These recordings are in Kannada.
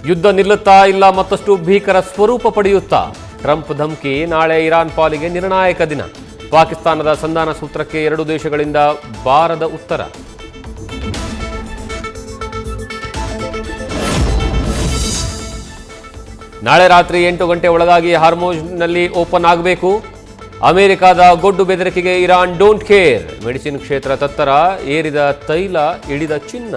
ಯುದ್ಧ ನಿಲ್ಲುತ್ತಾ ಇಲ್ಲ ಮತ್ತಷ್ಟು ಭೀಕರ ಸ್ವರೂಪ ಪಡೆಯುತ್ತಾ ಟ್ರಂಪ್ ಧಮಕಿ. ನಾಳೆ ಇರಾನ್ ಪಾಲಿಗೆ ನಿರ್ಣಾಯಕ ದಿನ. ಪಾಕಿಸ್ತಾನದ ಸಂಧಾನ ಸೂತ್ರಕ್ಕೆ ಎರಡು ದೇಶಗಳಿಂದ ಬಾರದ ಉತ್ತರ. ನಾಳೆ ರಾತ್ರಿ 8 ಗಂಟೆ ಒಳಗಾಗಿ ಹಾರ್ಮೋಜ್ನಲ್ಲಿ ಓಪನ್ ಆಗಬೇಕು. ಅಮೆರಿಕದ ಗೊಡ್ಡು ಬೆದರಿಕೆಗೆ ಇರಾನ್ ಡೋಂಟ್ ಕೇರ್. ಮೆಡಿಸಿನ್ ಕ್ಷೇತ್ರ ತತ್ತರ. ಏರಿದ ತೈಲ, ಇಳಿದ ಚಿನ್ನ.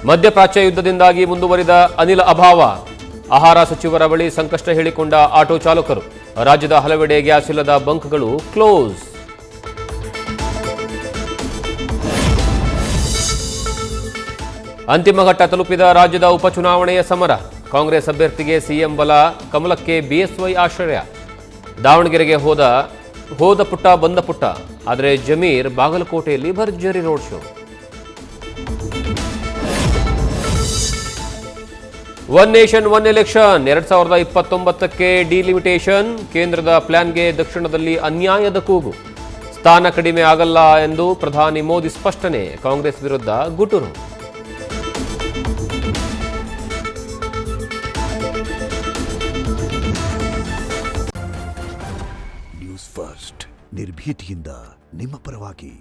ಮಧ್ಯಪ್ರಾಚ್ಯ ಯುದ್ಧದಿಂದಾಗಿ ಮುಂದುವರಿದ ಅನಿಲ ಅಭಾವ. ಆಹಾರ ಸಚಿವರ ಬಳಿ ಸಂಕಷ್ಟ ಹೇಳಿಕೊಂಡ ಆಟೋ ಚಾಲಕರು. ರಾಜ್ಯದ ಹಲವೆಡೆ ಗ್ಯಾಸ್ ಇಲ್ಲದ ಬಂಕ್ಗಳು ಕ್ಲೋಸ್. ಅಂತಿಮ ಘಟ್ಟ ತಲುಪಿದ ರಾಜ್ಯದ ಉಪಚುನಾವಣೆಯ ಸಮರ. ಕಾಂಗ್ರೆಸ್ ಅಭ್ಯರ್ಥಿಗೆ ಸಿಎಂ ಬಲ, ಕಮಲಕ್ಕೆ ಬಿಎಸ್ವೈ ಆಶ್ರಯ. ದಾವಣಗೆರೆಗೆ ಹೋದ ಪುಟ್ಟ ಬಂದ ಪುಟ್ಟ. ಆದರೆ ಜಮೀರ್ ಬಾಗಲಕೋಟೆಯಲ್ಲಿ ಭರ್ಜರಿ road show. One nation one election 2029ಕ್ಕೆ ಡಿಲಿಮಿಟೇಷನ್. ಕೇಂದ್ರದ ಪ್ಲಾನ್ಗೆ ದಕ್ಷಿಣದಲ್ಲಿ ಅನ್ಯಾಯದ ಕೂಗು. ಸ್ಥಾನ ಕಡಿಮೆ ಆಗಲ್ಲ ಎಂದು ಪ್ರಧಾನಿ ಮೋದಿ ಸ್ಪಷ್ಟನೆ. ಕಾಂಗ್ರೆಸ್ ವಿರುದ್ಧ ಗುಟುರು. ನ್ಯೂಸ್ ಫಸ್ಟ್ ನಿರ್ಭೀತಿಯಿಂದ ನಿಮ್ಮ ಪರವಾಗಿ.